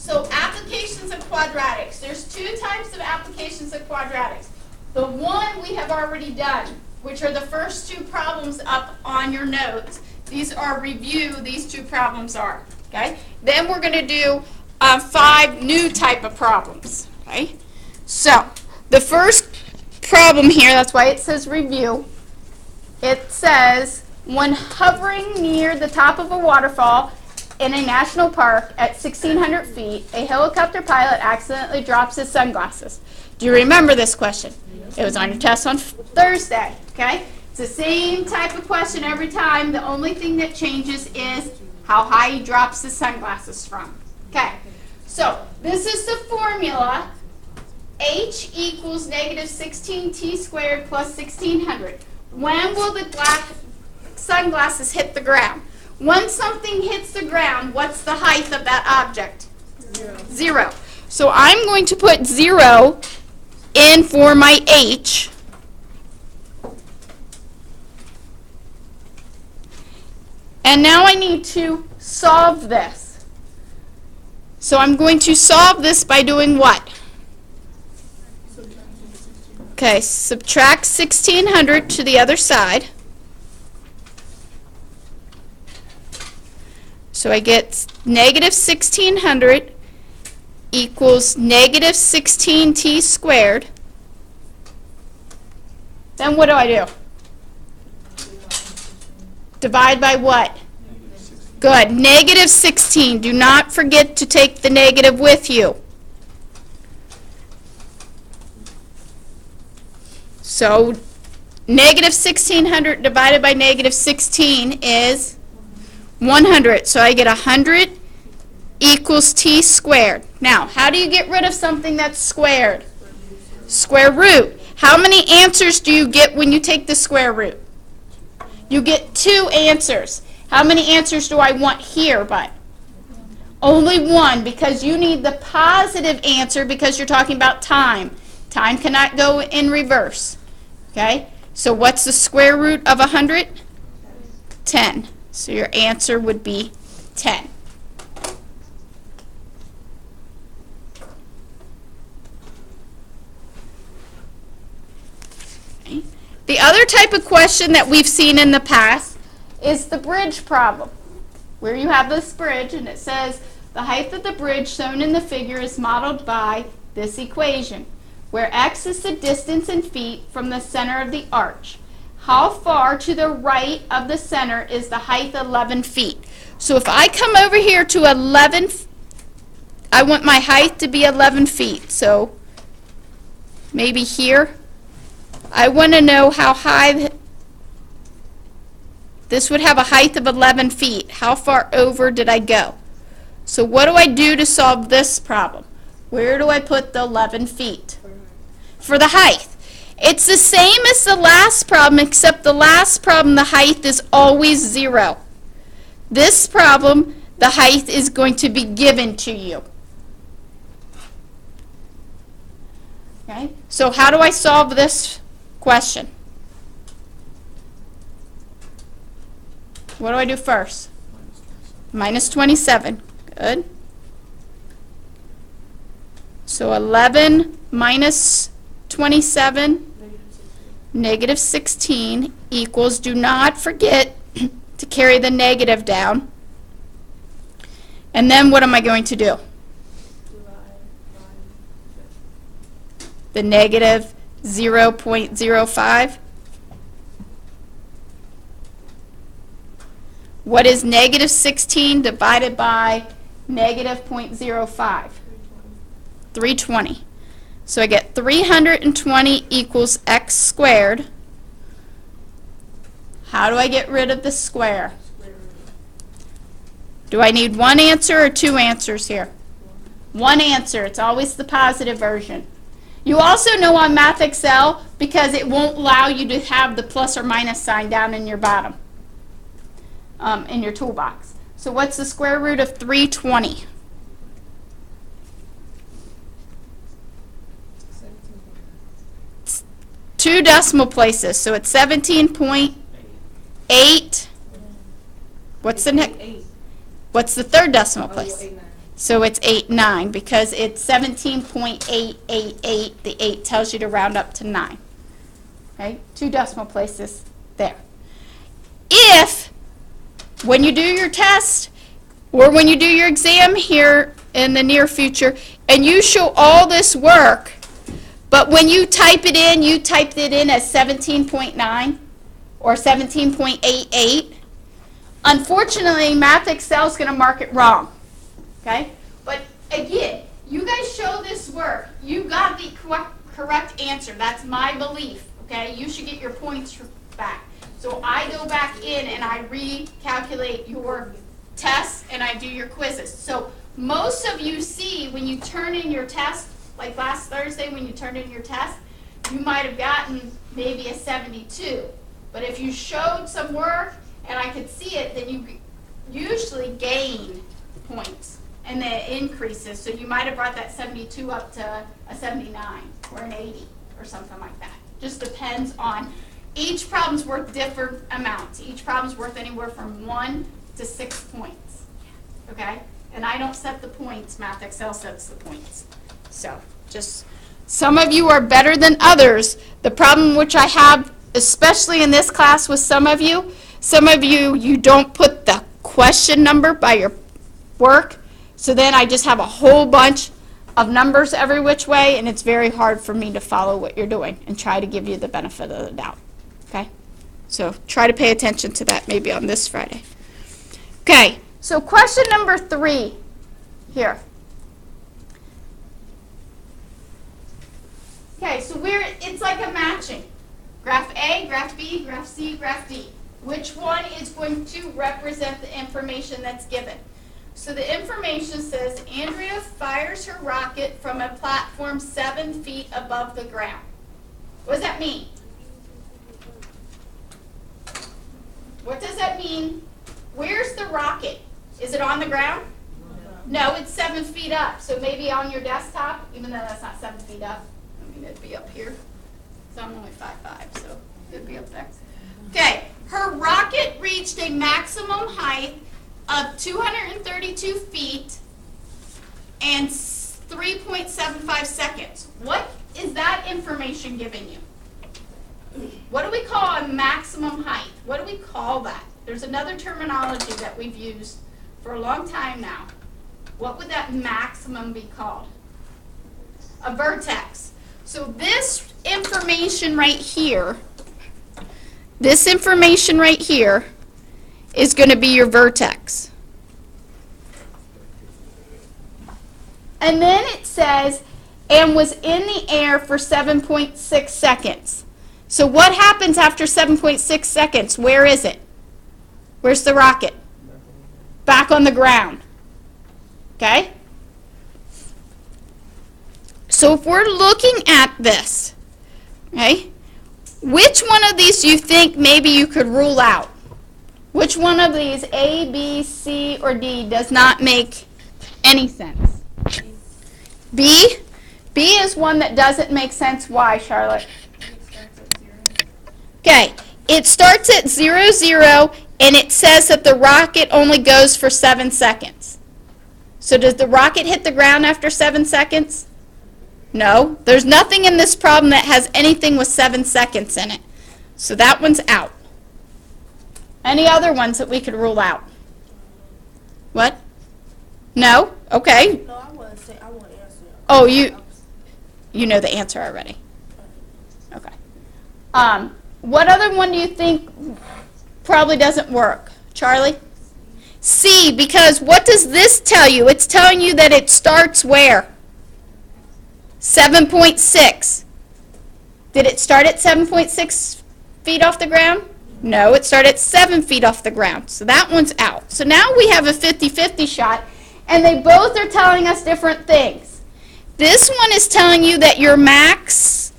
So applications of quadratics. There's two types of applications of quadratics. The one we have already done, which are the first two problems up on your notes. These are review, these two problems are. Okay? Then we're going to do 5 new type of problems. Okay? So the first problem here, that's why it says review. It says, when hovering near the top of a waterfall in a national park at 1,600 feet, a helicopter pilot accidentally drops his sunglasses. Do you remember this question? It was on your test on Thursday, okay? It's the same type of question every time. The only thing that changes is how high he drops his sunglasses from. Okay, so this is the formula. H equals negative 16t squared plus 1,600. When will the sunglasses hit the ground? When something hits the ground, what's the height of that object? 0. So I'm going to put 0 in for my H. And now I need to solve this. So I'm going to solve this by doing what? Okay, subtract 1,600 to the other side. So I get negative 1,600 equals negative 16t squared. Then what do? Divide by what? Good. Negative 16. Do not forget to take the negative with you. So negative 1,600 divided by negative 16 is 100. So I get 100 equals t squared. Now, how do you get rid of something that's squared? Square root. How many answers do you get when you take the square root? You get 2 answers. How many answers do I want here, but? Only 1, because you need the positive answer because you're talking about time. Time cannot go in reverse. Okay? So what's the square root of 100? 10. So your answer would be 10. Okay. The other type of question that we've seen in the past is the bridge problem, where you have this bridge and it says the height of the bridge shown in the figure is modeled by this equation, where x is the distance in feet from the center of the arch. How far to the right of the center is the height 11 feet? So if I come over here to 11, I want my height to be 11 feet. So maybe here. I want to know how high this would have a height of 11 feet. How far over did I go? So what do I do to solve this problem? Where do I put the 11 feet? For the height. It's the same as the last problem, except the last problem, the height is always 0. This problem, the height is going to be given to you. Okay? So how do I solve this question? What do I do first? Minus 27. Good. So 11 minus 27, negative 16 equals, do not forget to carry the negative down. And then what am I going to do? The negative 0.05. What is negative 16 divided by negative 0.05? 320. So I get 320 equals x squared. How do I get rid of the square? Do I need 1 answer or 2 answers here? 1 answer. It's always the positive version. You also know on Math Excel, because it won't allow you to have the plus or minus sign down in your bottom, in your toolbox. So what's the square root of 320? 2 decimal places, so it's 17.8. What's the next? What's the third decimal place? So it's 8.9 because it's 17.888. The 8 tells you to round up to 9. Okay? 2 decimal places there. If, when you do your test, or when you do your exam here in the near future, and you show all this work, but when you type it in, you typed it in as 17.9 or 17.88, unfortunately, Math Excel is going to mark it wrong. Okay? But again, you guys show this work. You got the correct answer. That's my belief. Okay? You should get your points back. So I go back in and I recalculate your tests and I do your quizzes. So most of you see when you turn in your test, like last Thursday when you turned in your test, you might have gotten maybe a 72. But if you showed some work and I could see it, then you usually gain points and then it increases. So you might have brought that 72 up to a 79 or an 80 or something like that. Just depends on, each problem's worth different amounts. Each problem's worth anywhere from 1 to 6 points. Okay? And I don't set the points, Math Excel sets the points. So just, some of you are better than others. The problem which I have, especially in this class with some of you, you don't put the question number by your work. So then I just have a whole bunch of numbers every which way, and it's very hard for me to follow what you're doing and try to give you the benefit of the doubt. Okay? So try to pay attention to that maybe on this Friday. Okay, so question number 3 here. Okay, so it's like a matching. Graph A, graph B, graph C, graph D. Which one is going to represent the information that's given? So the information says Andrea fires her rocket from a platform 7 feet above the ground. What does that mean? What does that mean? Where's the rocket? Is it on the ground? No, it's 7 feet up. So maybe on your desktop, even though that's not 7 feet up. I mean, it'd be up here. So I'm only 5'5", so it'd be up there. Okay, her rocket reached a maximum height of 232 feet and 3.75 seconds. What is that information giving you? What do we call a maximum height? What do we call that? There's another terminology that we've used for a long time now. What would that maximum be called? A vertex. So this information right here, is going to be your vertex. And then it says, and was in the air for 7.6 seconds. So what happens after 7.6 seconds? Where is it? Where's the rocket? Back on the ground. Okay? So if we're looking at this, okay, which one of these do you think maybe you could rule out? Which one of these, A, B, C, or D, does not make any sense? B? B is one that doesn't make sense. Why, Charlotte? Okay, it starts at 0, 0, and it says that the rocket only goes for 7 seconds. So does the rocket hit the ground after 7 seconds? No. There's nothing in this problem that has anything with 7 seconds in it. So that one's out. Any other ones that we could rule out? What? No? Okay. No, I want to answer. Oh, you know the answer already. Okay. What other one do you think probably doesn't work? Charlie? C, because what does this tell you? It's telling you that it starts where? 7.6. Did it start at 7.6 feet off the ground? No, it started at 7 feet off the ground. So that one's out. So now we have a 50-50 shot, and they both are telling us different things. This one is telling you that your max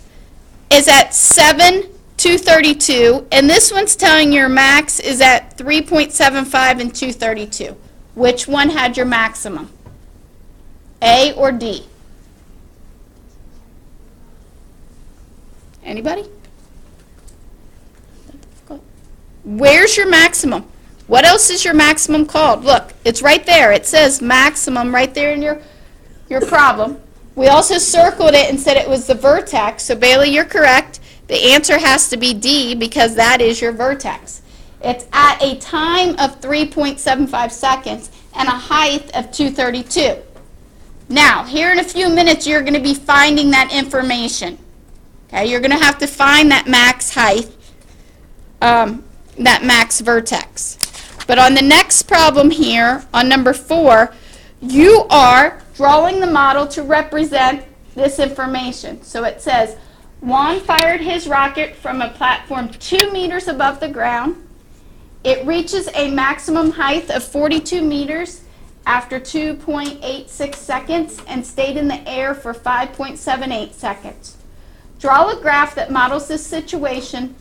is at 7,232, and this one's telling your max is at 3.75 and 232. Which one had your maximum? A or D? Anybody? Where's your maximum? What else is your maximum called? Look, it's right there. It says maximum right there in your problem. We also circled it and said it was the vertex. So Bailey, you're correct. The answer has to be D because that is your vertex. It's at a time of 3.75 seconds and a height of 232. Now, here in a few minutes, you're going to be finding that information. Okay, you're going to have to find that max height, that max vertex. But on the next problem here, on number 4, you are drawing the model to represent this information. So it says, Juan fired his rocket from a platform 2 meters above the ground. It reaches a maximum height of 42 meters after 2.86 seconds and stayed in the air for 5.78 seconds. Draw a graph that models this situation.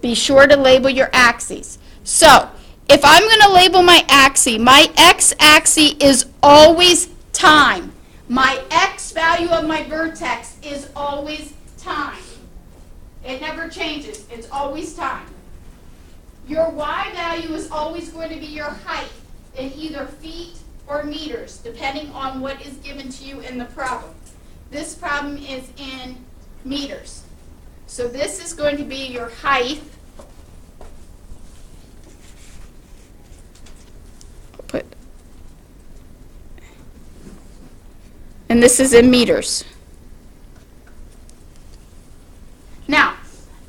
Be sure to label your axes. So, if I'm going to label my axis, my x-axis is always time. My x value of my vertex is always time. It never changes. It's always time. Your y value is always going to be your height in either feet or meters, depending on what is given to you in the problem. This problem is in meters. So this is going to be your height. And this is in meters. Now,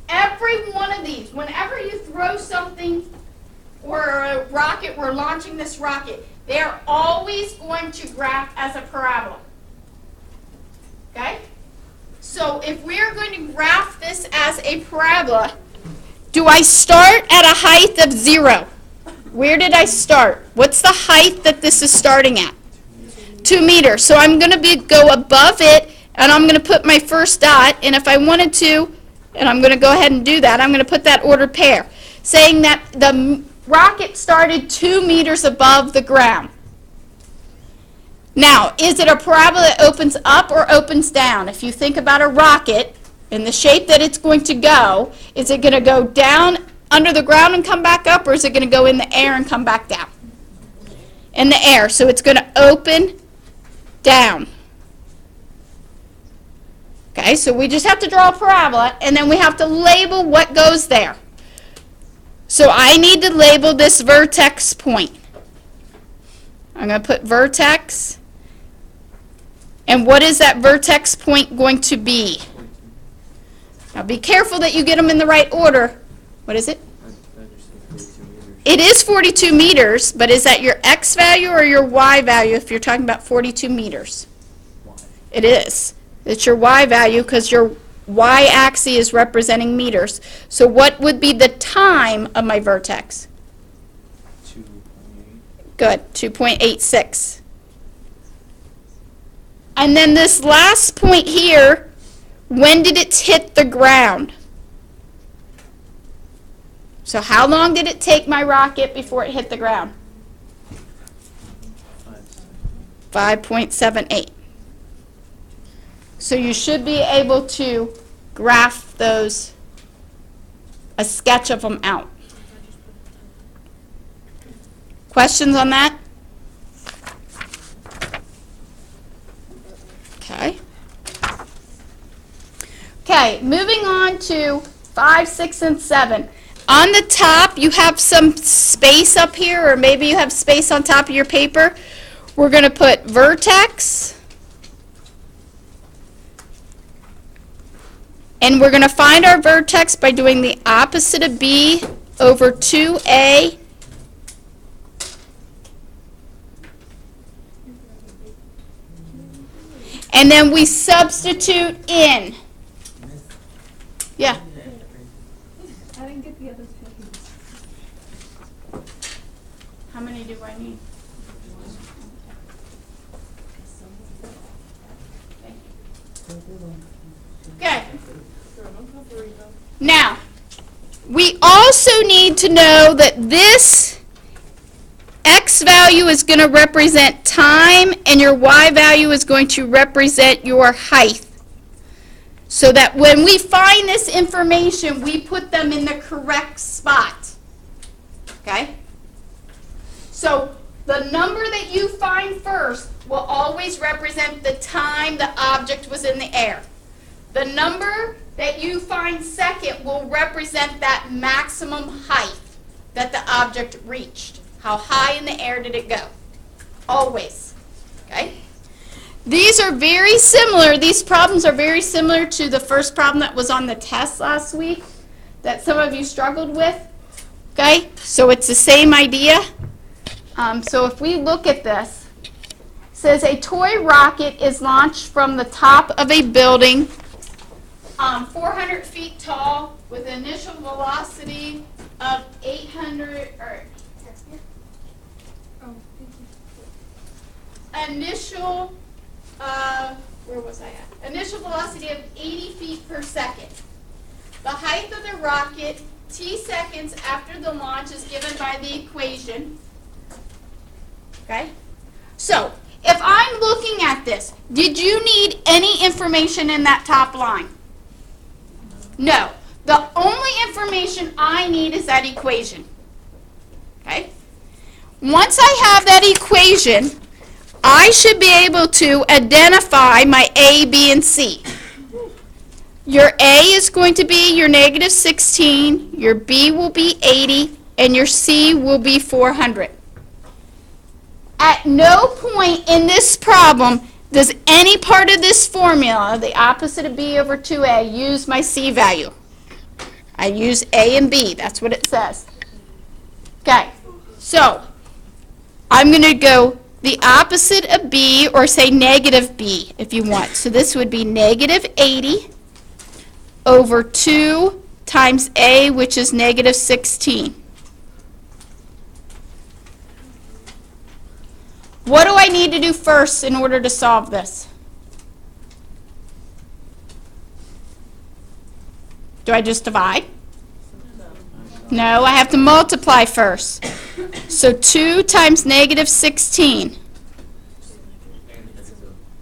every one of these, whenever you throw something or a rocket, we're launching this rocket, they're always going to graph as a parabola. Okay? So if we're going to graph this as a parabola, do I start at a height of 0? Where did I start? What's the height that this is starting at? 2 meters. So I'm going to go above it, and I'm going to put my first dot, and if I wanted to, and I'm going to go ahead and do that, I'm going to put that ordered pair, saying that the rocket started 2 meters above the ground. Now, is it a parabola that opens up or opens down? If you think about a rocket and the shape that it's going to go, is it going to go down under the ground and come back up, or is it going to go in the air and come back down? In the air. So it's going to open down. Okay, so we just have to draw a parabola, and then we have to label what goes there. So I need to label this vertex point. I'm going to put vertex. And what is that vertex point going to be? Now be careful that you get them in the right order. What is it? It is 42 meters, but is that your x value or your y value if you're talking about 42 meters? It is. It's your y value because your y-axis is representing meters. So what would be the time of my vertex? 2.8. Good, 2.86. And then this last point here, when did it hit the ground? So how long did it take my rocket before it hit the ground? 5.78. So you should be able to graph those, a sketch of them out. Questions on that? Okay. Okay, moving on to 5, 6, and 7. On the top, you have some space up here, or maybe you have space on top of your paper. We're going to put vertex. And we're going to find our vertex by doing the opposite of B over 2A. And then we substitute in. Yeah. I didn't get the other pages. How many do I need? Okay. Now, we also need to know that this x value is going to represent time and your y value is going to represent your height. So that when we find this information, we put them in the correct spot. Okay? So the number that you find first will always represent the time the object was in the air. The number that you find second will represent that maximum height that the object reached. How high in the air did it go? Always. Okay? These are very similar. These problems are very similar to the first problem that was on the test last week that some of you struggled with. Okay? So it's the same idea. So if we look at this, it says a toy rocket is launched from the top of a building 400 feet tall with an initial velocity of 800, or initial, where was I at? Initial velocity of 80 feet per second. The height of the rocket, t seconds after the launch, is given by the equation. Okay? So, if I'm looking at this, did you need any information in that top line? No. The only information I need is that equation. Okay? Once I have that equation, I should be able to identify my A, B, and C. Your A is going to be your negative 16, your B will be 80, and your C will be 400. At no point in this problem does any part of this formula, the opposite of B over 2A, use my C value. I use A and B. That's what it says. Okay, so I'm going to go the opposite of B, or say negative B if you want. So this would be negative 80 over 2 times A, which is negative 16. What do I need to do first in order to solve this? Do I just divide? No, I have to multiply first. So 2 times negative 16.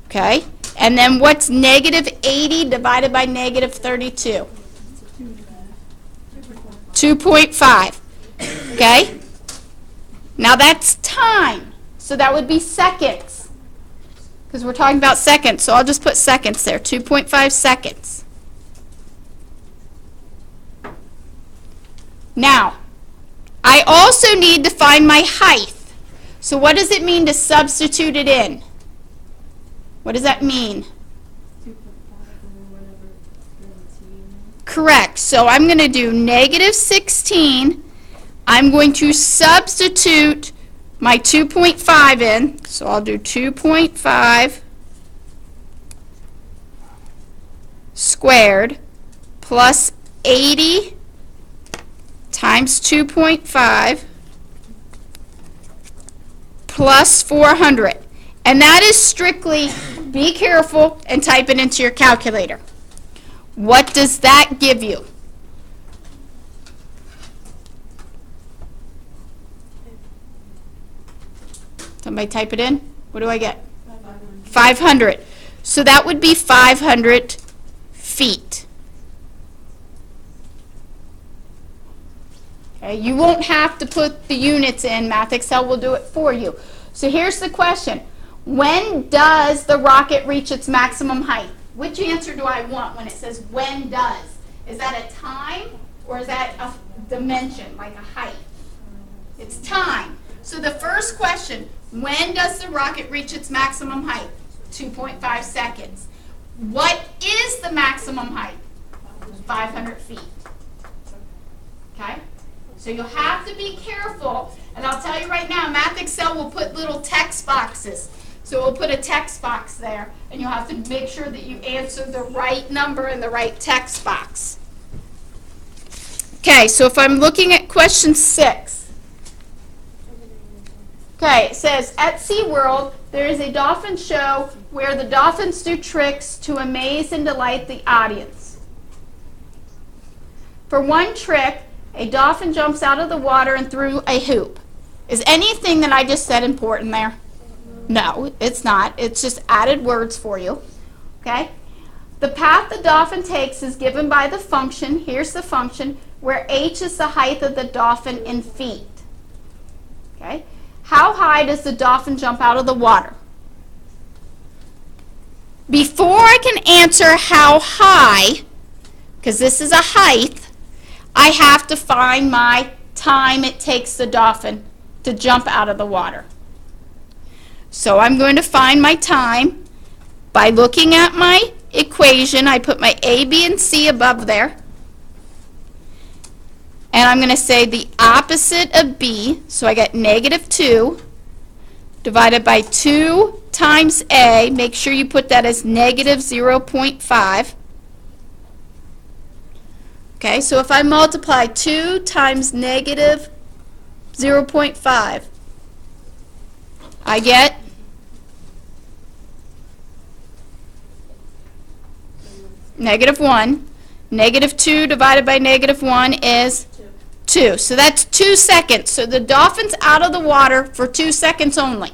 Okay, and then what's negative 80 divided by negative 32? 2.5. Okay, now that's time. So that would be seconds, because we're talking about seconds. So I'll just put seconds there, 2.5 seconds. Now, I also need to find my height. So what does it mean to substitute it in? What does that mean? Correct. So I'm going to do negative 16. I'm going to substitute my 2.5 in, so I'll do 2.5 squared plus 80 times 2.5 plus 400. And that is strictly, be careful and type it into your calculator. What does that give you? Somebody type it in. What do I get? 500. So that would be 500 feet. Okay, you won't have to put the units in. Math Excel will do it for you. So here's the question. When does the rocket reach its maximum height? Which answer do I want when it says when does? Is that a time or is that a dimension, like a height? It's time. So the first question, when does the rocket reach its maximum height? 2.5 seconds. What is the maximum height? 500 feet. Okay? So you'll have to be careful, and I'll tell you right now, Math Excel will put little text boxes. So we'll put a text box there, and you'll have to make sure that you answer the right number in the right text box. Okay, so if I'm looking at question 6, okay, it says, at SeaWorld, there is a dolphin show where the dolphins do tricks to amaze and delight the audience. For one trick, a dolphin jumps out of the water and through a hoop. Is anything that I just said important there? No, it's not. It's just added words for you. Okay? The path the dolphin takes is given by the function, here's the function, where h is the height of the dolphin in feet. Okay? how high does the dolphin jump out of the water? Before I can answer how high, because this is a height, I have to find my time it takes the dolphin to jump out of the water. So I'm going to find my time by looking at my equation. I put my A, B, and C above there. And I'm going to say the opposite of B, so I get -2 divided by 2 times A. Make sure you put that as -0.5. Okay, so if I multiply 2 times -0.5, I get -1. -2 divided by -1 is 2. So that's 2 seconds. So the dolphin's out of the water for 2 seconds only.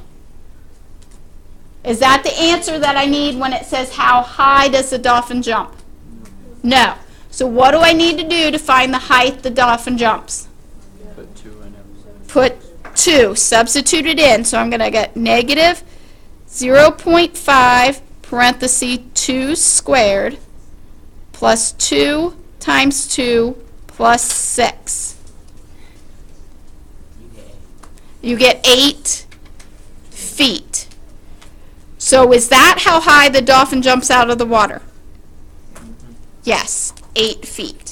Is that the answer that I need when it says how high does the dolphin jump? No. So what do I need to do to find the height the dolphin jumps? Put 2 in it. Put 2. Substitute it in. So I'm going to get -0.5 parenthesis 2 squared plus 2 times 2 plus 6. You get 8 feet. So is that how high the dolphin jumps out of the water? Yes, 8 feet.